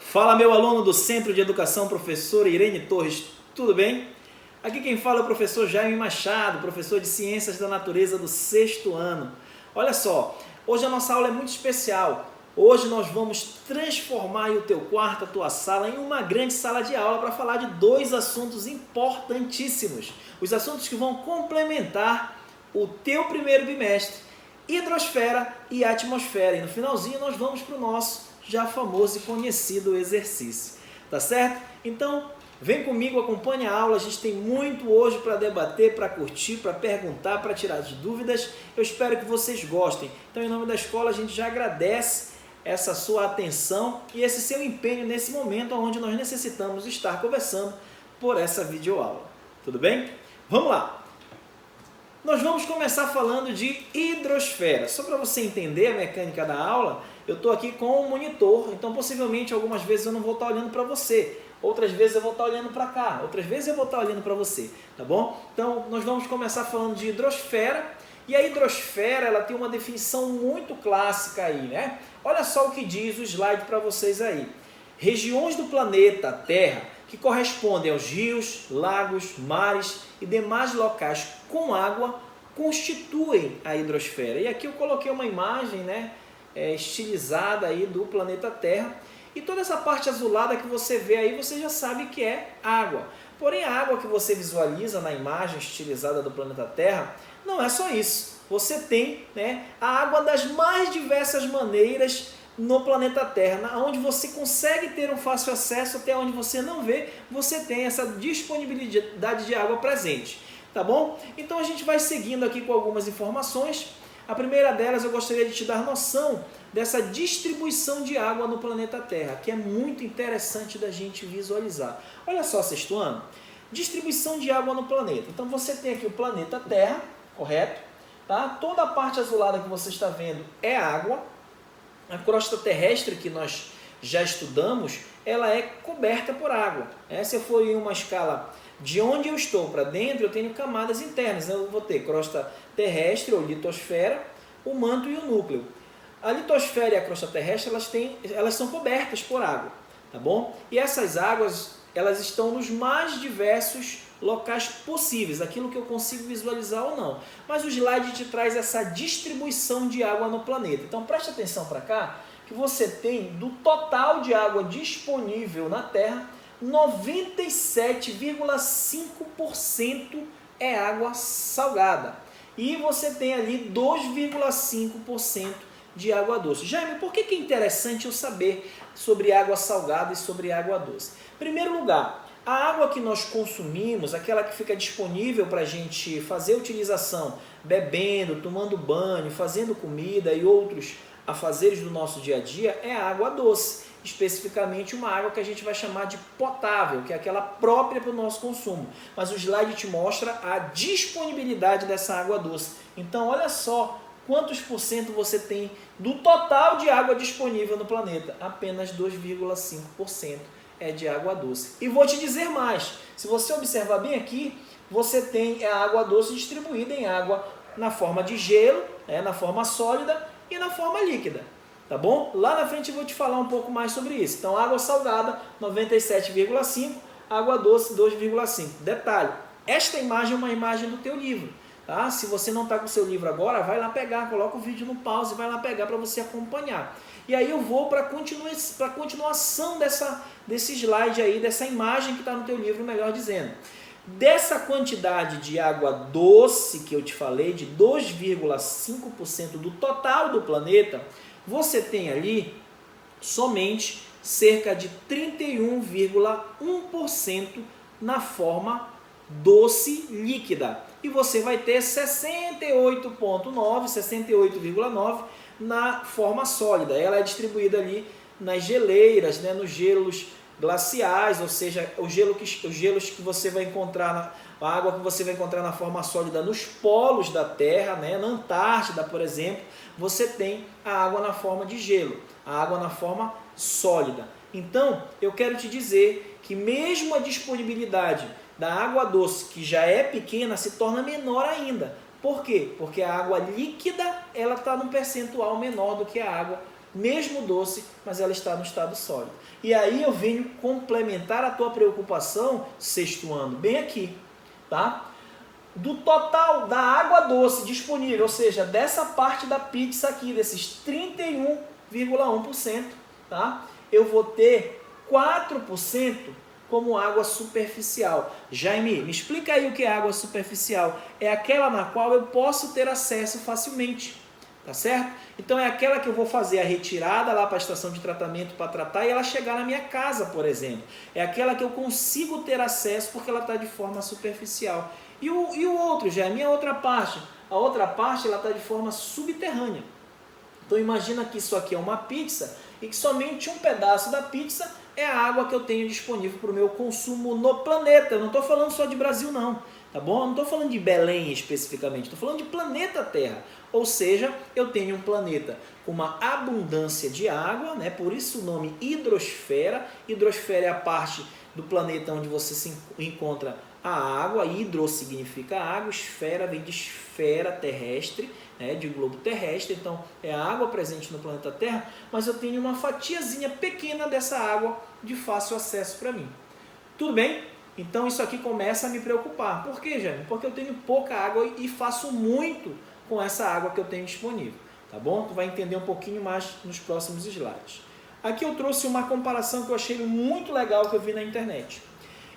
Fala, meu aluno do Centro de Educação, professor Irene Torres, tudo bem? Aqui quem fala é o professor Jaime Machado, professor de Ciências da Natureza do 6º ano. Olha só, hoje a nossa aula é muito especial. Hoje nós vamos transformar o teu quarto, a tua sala, em uma grande sala de aula para falar de dois assuntos importantíssimos. Os assuntos que vão complementar o teu primeiro bimestre, hidrosfera e atmosfera. E no finalzinho nós vamos para o nosso já famoso e conhecido exercício. Tá certo? Então, vem comigo, acompanhe a aula. A gente tem muito hoje para debater, para curtir, para perguntar, para tirar as dúvidas. Eu espero que vocês gostem. Então, em nome da escola, a gente já agradece essa sua atenção e esse seu empenho nesse momento onde nós necessitamos estar conversando por essa videoaula. Tudo bem? Vamos lá! Nós vamos começar falando de hidrosfera. Só para você entender a mecânica da aula, eu estou aqui com o monitor, então possivelmente algumas vezes eu não vou estar olhando para você, outras vezes eu vou estar olhando para cá, outras vezes eu vou estar olhando para você, tá bom? Então nós vamos começar falando de hidrosfera, e a hidrosfera ela tem uma definição muito clássica aí, né? Olha só o que diz o slide para vocês aí. Regiões do planeta Terra que correspondem aos rios, lagos, mares e demais locais com água constituem a hidrosfera. E aqui eu coloquei uma imagem, né, estilizada aí do planeta Terra. E toda essa parte azulada que você vê aí, você já sabe que é água. Porém, a água que você visualiza na imagem estilizada do planeta Terra não é só isso. Você tem, né, a água das mais diversas maneiras no planeta Terra, onde você consegue ter um fácil acesso, até onde você não vê, você tem essa disponibilidade de água presente, tá bom? Então a gente vai seguindo aqui com algumas informações. A primeira delas eu gostaria de te dar noção dessa distribuição de água no planeta Terra, que é muito interessante da gente visualizar. Olha só, 6º ano, distribuição de água no planeta. Então você tem aqui o planeta Terra, correto? Tá? Toda a parte azulada que você está vendo é água. A crosta terrestre que nós já estudamos, ela é coberta por água. Se eu for em uma escala de onde eu estou para dentro, eu tenho camadas internas. Eu vou ter crosta terrestre ou litosfera, o manto e o núcleo. A litosfera e a crosta terrestre, elas são cobertas por água, tá bom? E essas águas, elas estão nos mais diversos locais possíveis, aquilo que eu consigo visualizar ou não. Mas o slide te traz essa distribuição de água no planeta. Então preste atenção para cá, que você tem do total de água disponível na Terra, 97,5% é água salgada. E você tem ali 2,5% de água doce. Jaime, por que é interessante eu saber sobre água salgada e sobre água doce? Em primeiro lugar, a água que nós consumimos, aquela que fica disponível para a gente fazer utilização, bebendo, tomando banho, fazendo comida e outros afazeres do nosso dia a dia, é a água doce. Especificamente uma água que a gente vai chamar de potável, que é aquela própria para o nosso consumo. Mas o slide te mostra a disponibilidade dessa água doce. Então olha só quantos por cento você tem do total de água disponível no planeta. Apenas 2,5%. É de água doce. E vou te dizer mais, se você observar bem aqui, você tem a água doce distribuída em água na forma de gelo, na forma sólida e na forma líquida, tá bom? Lá na frente eu vou te falar um pouco mais sobre isso. Então, água salgada, 97,5%, água doce, 2,5%. Detalhe, esta imagem é uma imagem do teu livro, tá? Se você não está com o seu livro agora, vai lá pegar, coloca o vídeo no pause e vai lá pegar para você acompanhar. E aí eu vou para a continuação desse slide aí, dessa imagem que está no teu livro, melhor dizendo. Dessa quantidade de água doce que eu te falei, de 2,5% do total do planeta, você tem ali somente cerca de 31,1% na forma doce líquida. E você vai ter 68,9% na forma sólida. Ela é distribuída ali nas geleiras, nos gelos glaciais, ou seja, os gelos que você vai encontrar, a água que você vai encontrar na forma sólida nos polos da Terra, na Antártida, por exemplo, você tem a água na forma de gelo, a água na forma sólida. Então, eu quero te dizer que mesmo a disponibilidade da água doce, que já é pequena, se torna menor ainda. Por quê? Porque a água líquida ela está num percentual menor do que a água mesmo doce, mas ela está no estado sólido. E aí eu venho complementar a tua preocupação, sexto ano, bem aqui, tá? Do total da água doce disponível, ou seja, dessa parte da pizza aqui, desses 31,1%, tá? Eu vou ter 4% como água superficial. Jaime, me explica aí o que é água superficial. É aquela na qual eu posso ter acesso facilmente, tá certo? Então é aquela que eu vou fazer a retirada lá para a estação de tratamento para tratar e ela chegar na minha casa, por exemplo. É aquela que eu consigo ter acesso porque ela está de forma superficial. E o outro, já é a minha outra parte. A outra parte ela está de forma subterrânea. Então imagina que isso aqui é uma pizza e que somente um pedaço da pizza é a água que eu tenho disponível para o meu consumo no planeta. Eu não estou falando só de Brasil não, tá bom? Eu não estou falando de Belém especificamente, estou falando de planeta Terra. Ou seja, eu tenho um planeta com uma abundância de água, né? Por isso o nome hidrosfera. Hidrosfera é a parte do planeta onde você se encontra a água. Hidro significa água, esfera vem de esfera terrestre, né, de globo terrestre, então é a água presente no planeta Terra, mas eu tenho uma fatiazinha pequena dessa água de fácil acesso para mim. Tudo bem? Então isso aqui começa a me preocupar. Por quê, Jaime? Porque eu tenho pouca água e faço muito com essa água que eu tenho disponível, tá bom? Tu vai entender um pouquinho mais nos próximos slides. Aqui eu trouxe uma comparação que eu achei muito legal que eu vi na internet.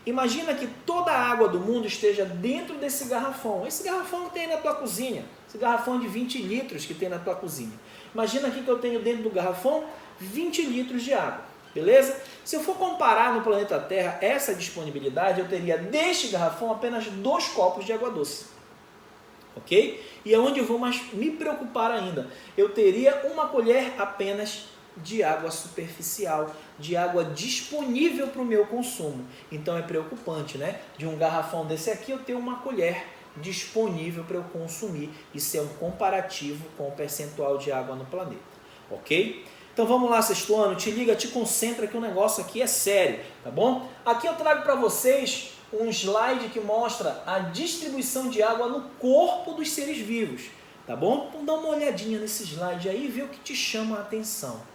Imagina que toda a água do mundo esteja dentro desse garrafão. Esse garrafão que tem na tua cozinha. Esse garrafão de 20 litros que tem na tua cozinha. Imagina aqui que eu tenho dentro do garrafão 20 litros de água. Beleza? Se eu for comparar no planeta Terra essa disponibilidade, eu teria deste garrafão apenas 2 copos de água doce. Ok? E aonde eu vou mais me preocupar ainda? Eu teria uma colher apenas de água superficial, de água disponível para o meu consumo. Então é preocupante, né? De um garrafão desse aqui eu tenho uma colher disponível para eu consumir. Isso é um comparativo com o percentual de água no planeta. Ok? Então vamos lá, sexto ano, te liga, te concentra que o negócio aqui é sério, tá bom? Aqui eu trago para vocês um slide que mostra a distribuição de água no corpo dos seres vivos, tá bom? Então dá uma olhadinha nesse slide aí e vê o que te chama a atenção.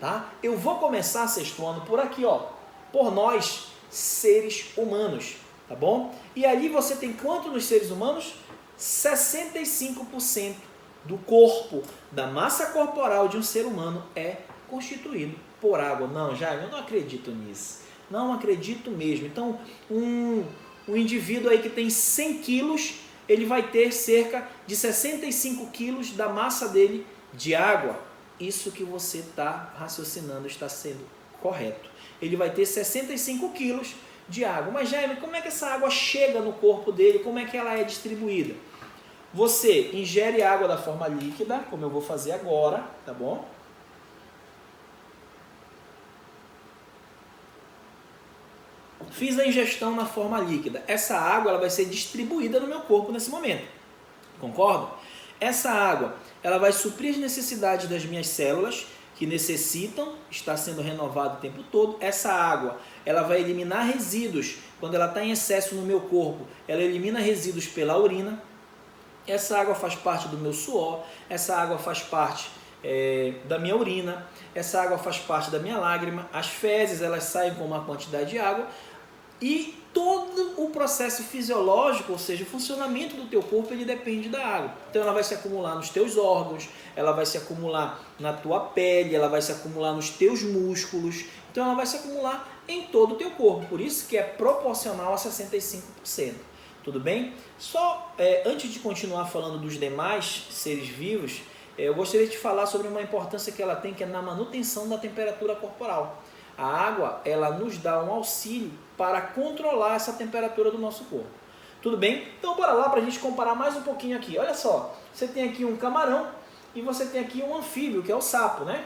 Tá? Eu vou começar, sexto ano, por aqui, ó, por nós, seres humanos, tá bom? E ali você tem quanto nos seres humanos? 65% do corpo, da massa corporal de um ser humano é constituído por água. Não, Jaime, eu não acredito nisso. Não acredito mesmo. Então, um indivíduo aí que tem 100 quilos, ele vai ter cerca de 65 quilos da massa dele de água. Isso que você está raciocinando está sendo correto. Ele vai ter 65 quilos de água. Mas, Jaime, como é que essa água chega no corpo dele? Como é que ela é distribuída? Você ingere água da forma líquida, como eu vou fazer agora, tá bom? Fiz a ingestão na forma líquida. Essa água ela vai ser distribuída no meu corpo nesse momento. Concorda? Essa água ela vai suprir as necessidades das minhas células, que necessitam estar sendo renovado o tempo todo. Essa água ela vai eliminar resíduos. Quando ela está em excesso no meu corpo, ela elimina resíduos pela urina. Essa água faz parte do meu suor, essa água faz parte da minha urina, essa água faz parte da minha lágrima. As fezes elas saem com uma quantidade de água. E todo o processo fisiológico, ou seja, o funcionamento do teu corpo, ele depende da água. Então ela vai se acumular nos teus órgãos, ela vai se acumular na tua pele, ela vai se acumular nos teus músculos. Então ela vai se acumular em todo o teu corpo. Por isso que é proporcional a 65%. Tudo bem? Só antes de continuar falando dos demais seres vivos, eu gostaria de falar sobre uma importância que ela tem, que é na manutenção da temperatura corporal. A água, ela nos dá um auxílio para controlar essa temperatura do nosso corpo. Tudo bem? Então, bora lá para a gente comparar mais um pouquinho aqui. Olha só, você tem aqui um camarão e você tem aqui um anfíbio, que é o sapo, né?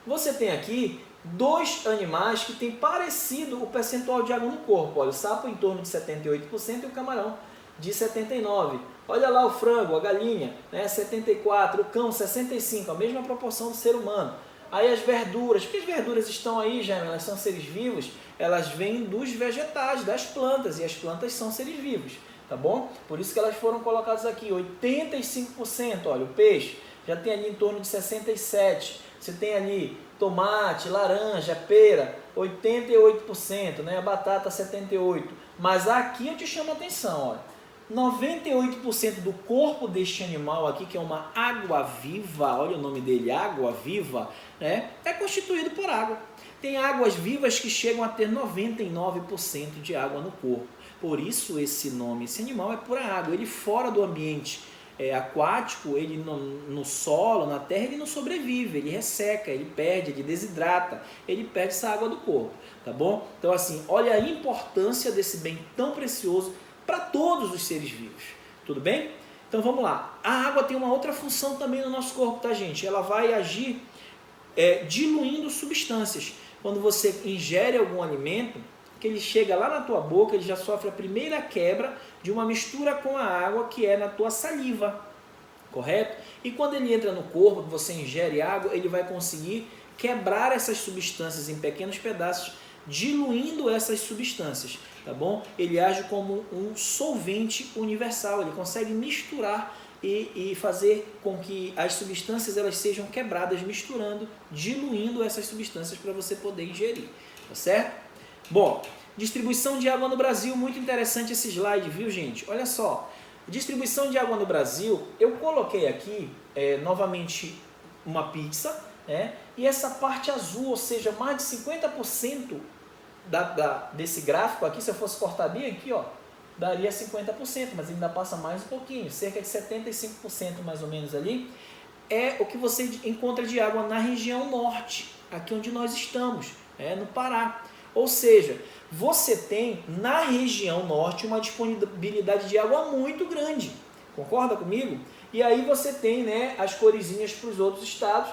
Você tem aqui dois animais que têm parecido o percentual de água no corpo. Olha, o sapo em torno de 78% e o camarão de 79%. Olha lá o frango, a galinha, né? 74%, o cão 65%, a mesma proporção do ser humano. Aí as verduras, porque as verduras estão aí, já, elas são seres vivos, elas vêm dos vegetais, das plantas, e as plantas são seres vivos, tá bom? Por isso que elas foram colocadas aqui, 85%, olha, o peixe já tem ali em torno de 67%, Você tem ali tomate, laranja, pera, 88%, né? A batata 78%. Mas aqui eu te chamo a atenção, olha. 98% do corpo deste animal aqui, que é uma água-viva, olha o nome dele, água-viva, né? É constituído por água. Tem águas vivas que chegam a ter 99% de água no corpo. Por isso esse nome, esse animal é pura água. Ele fora do ambiente aquático, ele no solo, na terra, ele não sobrevive, ele resseca, ele perde, ele desidrata, ele perde essa água do corpo, tá bom? Então assim, olha a importância desse bem tão precioso para todos os seres vivos, tudo bem? Então vamos lá, a água tem uma outra função também no nosso corpo, tá gente? Ela vai agir diluindo substâncias. Quando você ingere algum alimento, que ele chega lá na tua boca, ele já sofre a primeira quebra de uma mistura com a água que é na tua saliva, correto? E quando ele entra no corpo, você ingere água, ele vai conseguir quebrar essas substâncias em pequenos pedaços, diluindo essas substâncias, tá bom? Ele age como um solvente universal, ele consegue misturar e fazer com que as substâncias elas sejam quebradas, misturando, diluindo essas substâncias para você poder ingerir, tá certo? Bom, distribuição de água no Brasil, muito interessante esse slide, viu gente? Olha só, distribuição de água no Brasil, eu coloquei aqui novamente uma pizza, né? E essa parte azul, ou seja, mais de 50% desse gráfico aqui, se eu fosse cortar bem aqui, ó, daria 50%, mas ainda passa mais um pouquinho, cerca de 75% mais ou menos ali, é o que você encontra de água na região norte, aqui onde nós estamos, no Pará. Ou seja, você tem na região norte uma disponibilidade de água muito grande, concorda comigo? E aí você tem, né, as coresinhas para os outros estados,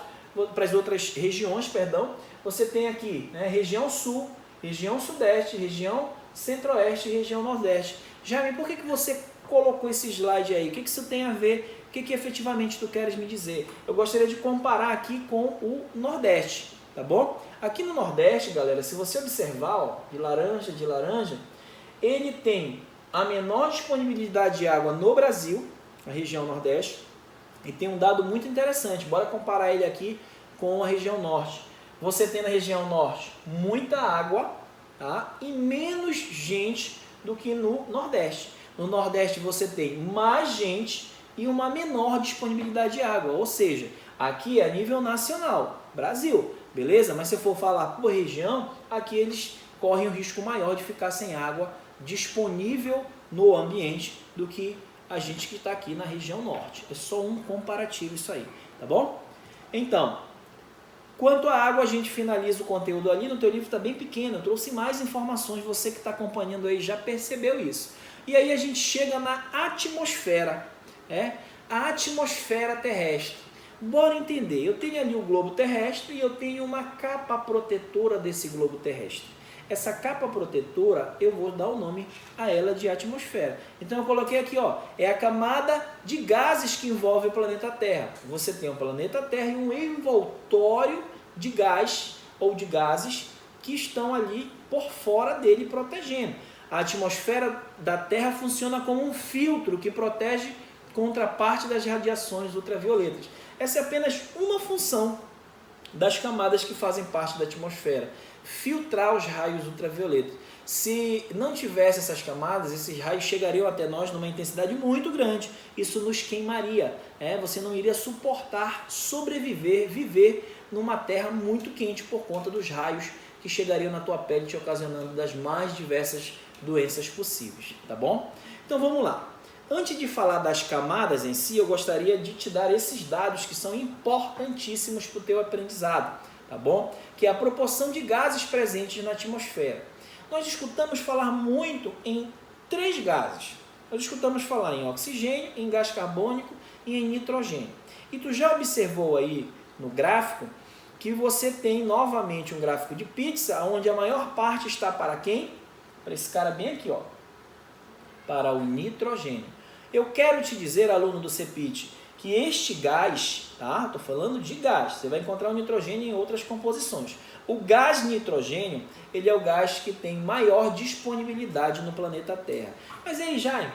para as outras regiões, perdão. Você tem aqui, né, região sul, região sudeste, região centro-oeste e região nordeste. Jaime, por que você colocou esse slide aí? O que isso tem a ver? O que efetivamente tu queres me dizer? Eu gostaria de comparar aqui com o Nordeste, tá bom? Aqui no Nordeste, galera, se você observar, ó, de laranja, ele tem a menor disponibilidade de água no Brasil, a região Nordeste, e tem um dado muito interessante. Bora comparar ele aqui com a região Norte. Você tem na região Norte muita água, tá? E menos gente do que no Nordeste. No Nordeste você tem mais gente e uma menor disponibilidade de água, ou seja, aqui é a nível nacional, Brasil, beleza? Mas se eu for falar por região, aqui eles correm o risco maior de ficar sem água disponível no ambiente do que a gente que está aqui na região norte. É só um comparativo isso aí, tá bom? Então, quanto à água, a gente finaliza o conteúdo ali. No teu livro está bem pequeno, eu trouxe mais informações, você que está acompanhando aí já percebeu isso. E aí a gente chega na atmosfera, a atmosfera terrestre. Bora entender, eu tenho ali o globo terrestre e eu tenho uma capa protetora desse globo terrestre. Essa capa protetora, eu vou dar o nome a ela de atmosfera. Então eu coloquei aqui, ó, é a camada de gases que envolve o planeta Terra. Você tem o planeta Terra e um envoltório de gás ou de gases que estão ali por fora dele protegendo. A atmosfera da Terra funciona como um filtro que protege contra parte das radiações ultravioletas. Essa é apenas uma função das camadas que fazem parte da atmosfera, filtrar os raios ultravioletas. Se não tivesse essas camadas, esses raios chegariam até nós numa intensidade muito grande, isso nos queimaria, você não iria suportar viver numa terra muito quente por conta dos raios que chegariam na tua pele, te ocasionando das mais diversas doenças possíveis, tá bom? Então vamos lá. Antes de falar das camadas em si, eu gostaria de te dar esses dados que são importantíssimos para o teu aprendizado, tá bom? Que é a proporção de gases presentes na atmosfera. Nós escutamos falar muito em 3 gases. Nós escutamos falar em oxigênio, em gás carbônico e em nitrogênio. E tu já observou aí no gráfico que você tem novamente um gráfico de pizza, onde a maior parte está para quem? Para esse cara bem aqui, ó, para o nitrogênio. Eu quero te dizer, aluno do CEPIT, que este gás, tá? Estou falando de gás, você vai encontrar o nitrogênio em outras composições. O gás nitrogênio, ele é o gás que tem maior disponibilidade no planeta Terra. Mas aí, Jaime,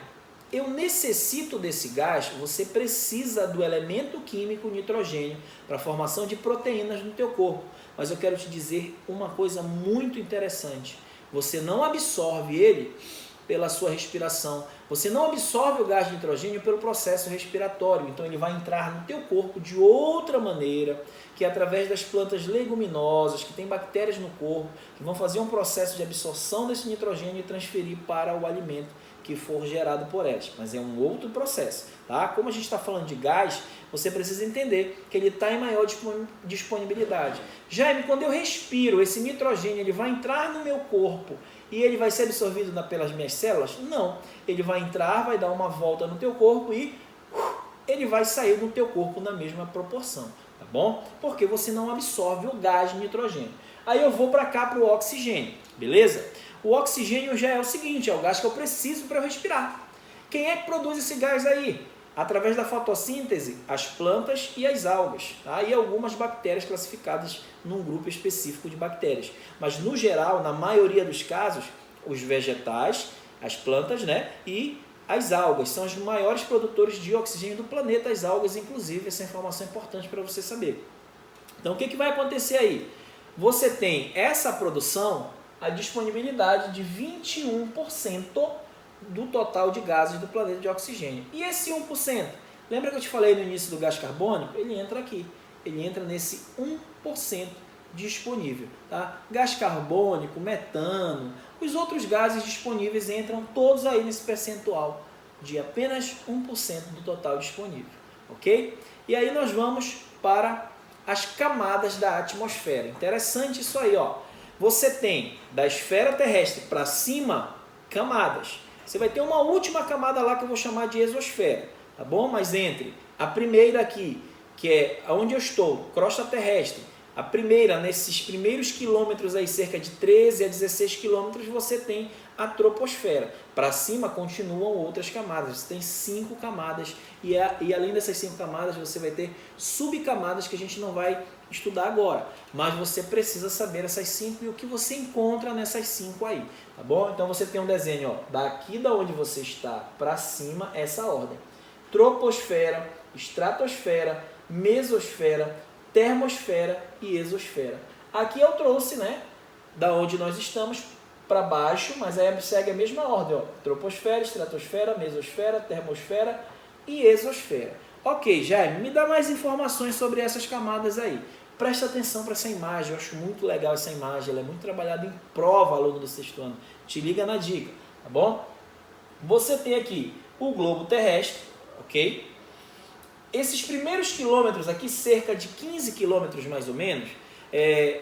eu necessito desse gás, você precisa do elemento químico nitrogênio para a formação de proteínas no teu corpo. Mas eu quero te dizer uma coisa muito interessante. Você não absorve ele pela sua respiração. Você não absorve o gás de nitrogênio pelo processo respiratório. Então ele vai entrar no teu corpo de outra maneira, que é através das plantas leguminosas, que tem bactérias no corpo, que vão fazer um processo de absorção desse nitrogênio e transferir para o alimento que for gerado por elas. Mas é um outro processo. Tá? Como a gente está falando de gás, você precisa entender que ele está em maior disponibilidade. Jaime, quando eu respiro, esse nitrogênio ele vai entrar no meu corpo e ele vai ser absorvido pelas minhas células? Não. Ele vai entrar, vai dar uma volta no teu corpo e ele vai sair do teu corpo na mesma proporção. Tá bom? Porque você não absorve o gás de nitrogênio. Aí eu vou para cá para o oxigênio. Beleza? O oxigênio já é o seguinte, é o gás que eu preciso para eu respirar. Quem é que produz esse gás aí? Através da fotossíntese, as plantas e as algas, tá? E algumas bactérias classificadas num grupo específico de bactérias. Mas, no geral, na maioria dos casos, os vegetais, as plantas, né? E as algas são os maiores produtores de oxigênio do planeta, as algas, inclusive. Essa informação é importante para você saber. Então, o que vai acontecer aí? Você tem essa produção, a disponibilidade de 21% do total de gases do planeta de oxigênio. E esse 1%? Lembra que eu te falei no início do gás carbônico? Ele entra aqui. Ele entra nesse 1% disponível. Tá? Gás carbônico, metano, os outros gases disponíveis entram todos aí nesse percentual de apenas 1% do total disponível. Ok? E aí nós vamos para as camadas da atmosfera. Interessante isso aí, ó. Você tem da esfera terrestre para cima camadas. Você vai ter uma última camada lá que eu vou chamar de exosfera, tá bom? Mas entre a primeira aqui, que é onde eu estou, crosta terrestre, a primeira, nesses primeiros quilômetros aí, cerca de 13 a 16 quilômetros, você tem a troposfera. Para cima continuam outras camadas, você tem 5 camadas e além dessas 5 camadas você vai ter subcamadas que a gente não vai estudar agora, mas você precisa saber essas 5 e o que você encontra nessas 5 aí, tá bom? Então você tem um desenho, ó, daqui da onde você está para cima, essa ordem: troposfera, estratosfera, mesosfera, termosfera e exosfera. Aqui eu trouxe, né, da onde nós estamos para baixo, mas aí segue a mesma ordem, ó, troposfera, estratosfera, mesosfera, termosfera e exosfera. Ok, Jaime, me dá mais informações sobre essas camadas aí. Presta atenção para essa imagem, eu acho muito legal essa imagem, ela é muito trabalhada em prova, aluno do sexto ano. Te liga na dica, tá bom? Você tem aqui o globo terrestre, ok? Esses primeiros quilômetros aqui, cerca de 15 quilômetros mais ou menos,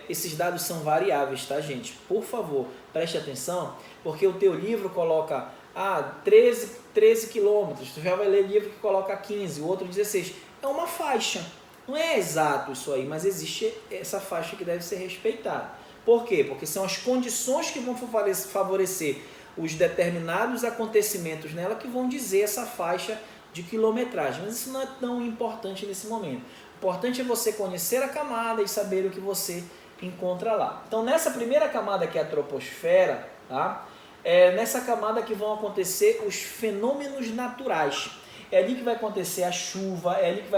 esses dados são variáveis, tá, gente? Por favor, preste atenção, porque o teu livro coloca 13 quilômetros, tu já vai ler livro que coloca 15, o outro 16. É uma faixa, não é exato isso aí, mas existe essa faixa que deve ser respeitada. Por quê? Porque são as condições que vão favorecer os determinados acontecimentos nela que vão dizer essa faixa de quilometragem, mas isso não é tão importante nesse momento. O importante é você conhecer a camada e saber o que você encontra lá. Então, nessa primeira camada, que é a troposfera, tá? É nessa camada que vão acontecer os fenômenos naturais. É ali que vai acontecer a chuva, é ali que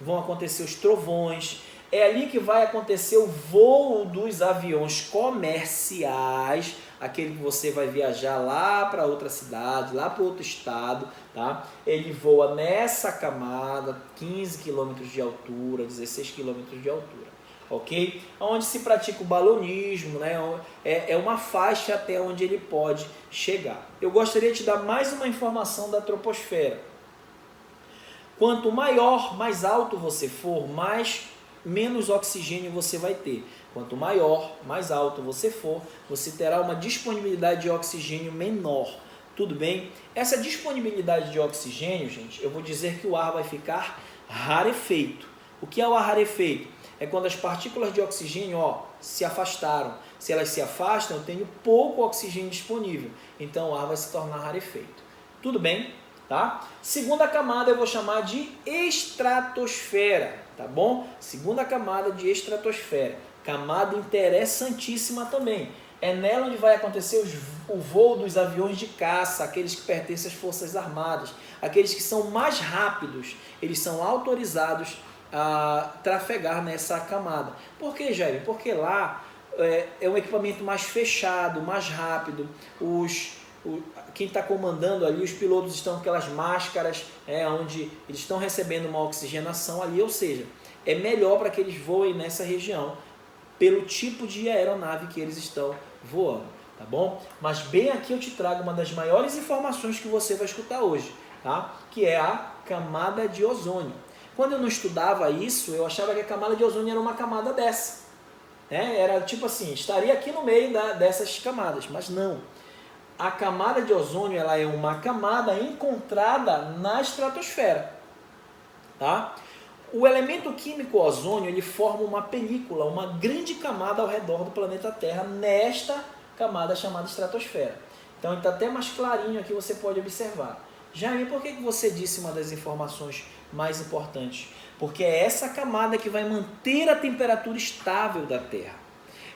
vão acontecer os trovões, é ali que vai acontecer o voo dos aviões comerciais, aquele que você vai viajar lá para outra cidade, lá para outro estado, tá? Ele voa nessa camada, 15 km de altura, 16 km de altura, ok? Onde se pratica o balonismo, né? É uma faixa até onde ele pode chegar. Eu gostaria de te dar mais uma informação da troposfera. Quanto maior, mais alto você for, menos oxigênio você vai ter. Quanto maior, mais alto você for, você terá uma disponibilidade de oxigênio menor. Tudo bem? Essa disponibilidade de oxigênio, gente, eu vou dizer que o ar vai ficar rarefeito. O que é o ar rarefeito? É quando as partículas de oxigênio, se afastaram. Se elas se afastam, eu tenho pouco oxigênio disponível. Então o ar vai se tornar rarefeito. Tudo bem? Tá? Segunda camada eu vou chamar de estratosfera, tá bom? Segunda camada de estratosfera. Camada interessantíssima também. É nela onde vai acontecer o voo dos aviões de caça, aqueles que pertencem às Forças Armadas, aqueles que são mais rápidos, eles são autorizados a trafegar nessa camada. Por que, Jair? Porque lá é um equipamento mais fechado, mais rápido, quem está comandando ali, os pilotos estão com aquelas máscaras, onde eles estão recebendo uma oxigenação ali, ou seja, é melhor para que eles voem nessa região, pelo tipo de aeronave que eles estão voando, tá bom? Mas bem aqui eu te trago uma das maiores informações que você vai escutar hoje, tá? Que é a camada de ozônio. Quando eu não estudava isso, eu achava que a camada de ozônio era uma camada dessa, né? Era tipo assim, estaria aqui no meio dessas camadas, mas não. A camada de ozônio, ela é uma camada encontrada na estratosfera, tá? O elemento químico ozônio, ele forma uma película, uma grande camada ao redor do planeta Terra, nesta camada chamada estratosfera. Então, ele está até mais clarinho aqui, você pode observar. Jaime, por que você disse uma das informações mais importantes? Porque é essa camada que vai manter a temperatura estável da Terra.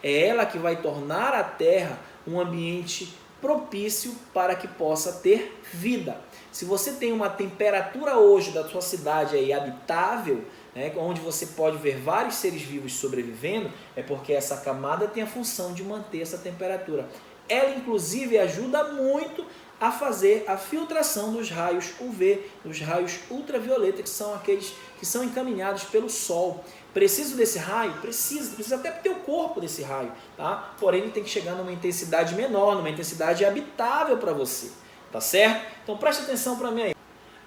É ela que vai tornar a Terra um ambiente propício para que possa ter vida. Se você tem uma temperatura hoje da sua cidade aí habitável, né, onde você pode ver vários seres vivos sobrevivendo, é porque essa camada tem a função de manter essa temperatura. Ela, inclusive, ajuda muito a fazer a filtração dos raios UV, dos raios ultravioleta, que são aqueles que são encaminhados pelo Sol. Preciso desse raio? Precisa até ter o corpo desse raio, tá? Porém, ele tem que chegar numa intensidade menor, numa intensidade habitável para você, tá certo? Então, preste atenção para mim aí.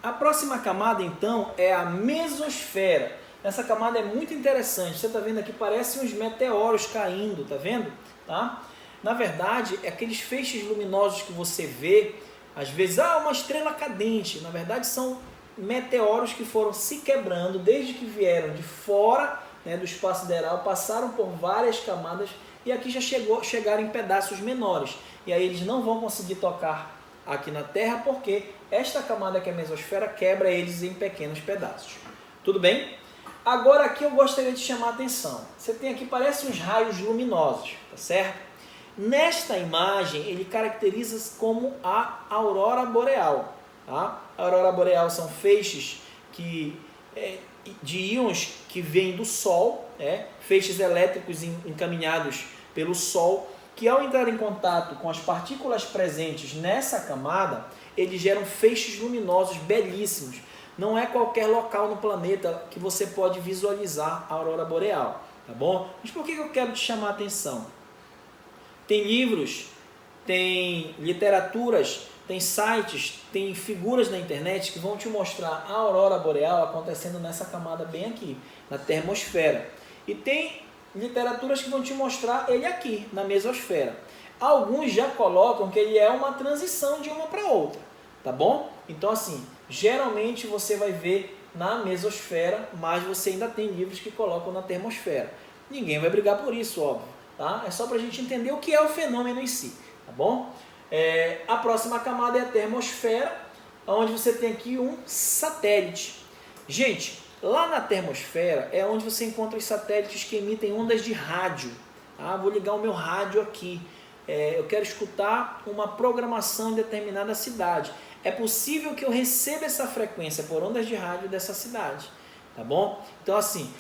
A próxima camada, então, é a mesosfera. Essa camada é muito interessante. Você está vendo aqui, parece uns meteoros caindo, tá vendo? Tá? Na verdade, é aqueles feixes luminosos que você vê, às vezes, uma estrela cadente. Na verdade, são meteoros que foram se quebrando desde que vieram de fora, né, do espaço sideral, passaram por várias camadas e aqui já chegaram em pedaços menores. E aí eles não vão conseguir tocar aqui na Terra porque esta camada que é a mesosfera quebra eles em pequenos pedaços. Tudo bem? Agora aqui eu gostaria de chamar a atenção. Você tem aqui, parece uns raios luminosos, tá certo? Nesta imagem, ele caracteriza como a aurora boreal. Tá? A aurora boreal são feixes de íons que vêm do Sol, feixes elétricos encaminhados pelo Sol, que ao entrar em contato com as partículas presentes nessa camada, eles geram feixes luminosos belíssimos. Não é qualquer local no planeta que você pode visualizar a aurora boreal, tá bom? Mas por que eu quero te chamar a atenção? Tem livros, tem literaturas, tem sites, tem figuras na internet que vão te mostrar a aurora boreal acontecendo nessa camada bem aqui, na termosfera. E tem literaturas que vão te mostrar ele aqui, na mesosfera. Alguns já colocam que ele é uma transição de uma para outra, tá bom? Então, assim, geralmente você vai ver na mesosfera, mas você ainda tem livros que colocam na termosfera. Ninguém vai brigar por isso, óbvio, tá? É só para a gente entender o que é o fenômeno em si, tá bom? A próxima camada é a termosfera, onde você tem aqui um satélite. Gente, lá na termosfera é onde você encontra os satélites que emitem ondas de rádio. Vou ligar o meu rádio aqui. Eu quero escutar uma programação em determinada cidade. É possível que eu receba essa frequência por ondas de rádio dessa cidade. Tá bom? Então, assim,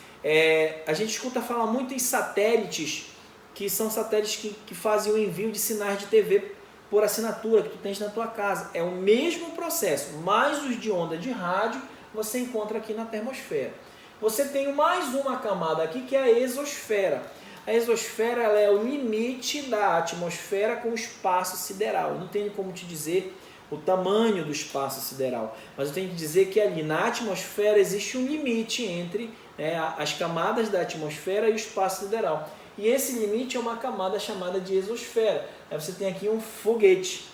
a gente escuta falar muito em satélites, que são satélites que fazem o envio de sinais de TV por assinatura que tu tens na tua casa. É o mesmo processo, mas os de onda de rádio você encontra aqui na termosfera. Você tem mais uma camada aqui que é a exosfera. A exosfera ela é o limite da atmosfera com o espaço sideral. Eu não tenho como te dizer o tamanho do espaço sideral, mas eu tenho que dizer que ali na atmosfera existe um limite entre as camadas da atmosfera e o espaço sideral. E esse limite é uma camada chamada de exosfera. Aí você tem aqui um foguete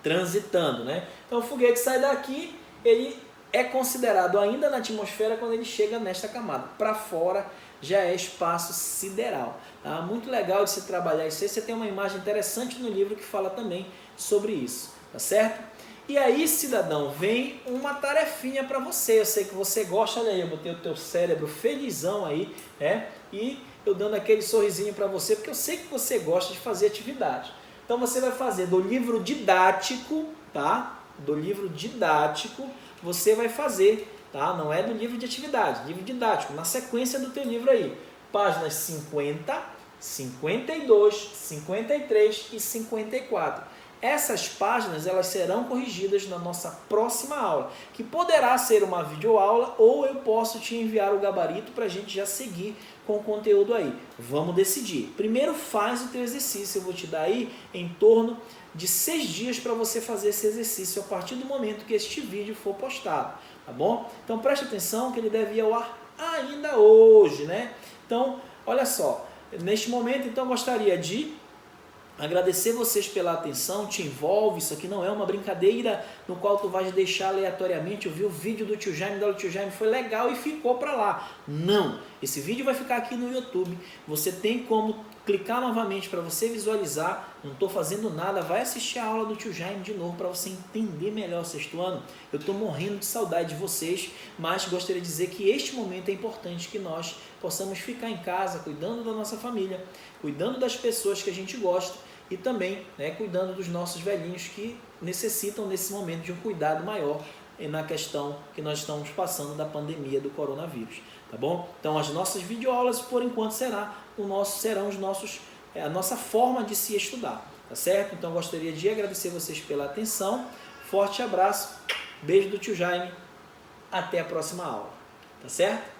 transitando, né? Então o foguete sai daqui, ele é considerado ainda na atmosfera quando ele chega nesta camada. Para fora já é espaço sideral. Tá? Muito legal de se trabalhar isso aí. Você tem uma imagem interessante no livro que fala também sobre isso, tá certo? E aí, cidadão, vem uma tarefinha para você. Eu sei que você gosta, olha aí, eu botei o teu cérebro felizão aí, né? E eu dando aquele sorrisinho para você, porque eu sei que você gosta de fazer atividade. Então você vai fazer do livro didático, tá? Do livro didático, você vai fazer, tá? Não é do livro de atividade, livro didático, na sequência do teu livro aí. Páginas 50, 52, 53 e 54. Essas páginas elas serão corrigidas na nossa próxima aula, que poderá ser uma videoaula ou eu posso te enviar o gabarito para a gente já seguir com o conteúdo aí. Vamos decidir. Primeiro faz o teu exercício, eu vou te dar aí em torno de 6 dias para você fazer esse exercício a partir do momento que este vídeo for postado, tá bom? Então preste atenção que ele deve ir ao ar ainda hoje, né? Então, olha só, neste momento então eu gostaria de agradecer vocês pela atenção, te envolve, isso aqui não é uma brincadeira no qual tu vais deixar aleatoriamente, eu vi o vídeo do tio Jaime, do tio Jaime foi legal e ficou para lá. Não, esse vídeo vai ficar aqui no YouTube, você tem como clicar novamente para você visualizar, não estou fazendo nada, vai assistir a aula do tio Jaime de novo para você entender melhor o sexto ano. Eu estou morrendo de saudade de vocês, mas gostaria de dizer que este momento é importante que nós possamos ficar em casa, cuidando da nossa família, cuidando das pessoas que a gente gosta, e também, né, cuidando dos nossos velhinhos que necessitam nesse momento de um cuidado maior na questão que nós estamos passando da pandemia do coronavírus, tá bom? Então as nossas videoaulas por enquanto serão a nossa forma de se estudar, tá certo? Então gostaria de agradecer vocês pela atenção, forte abraço, beijo do tio Jaime, até a próxima aula, tá certo?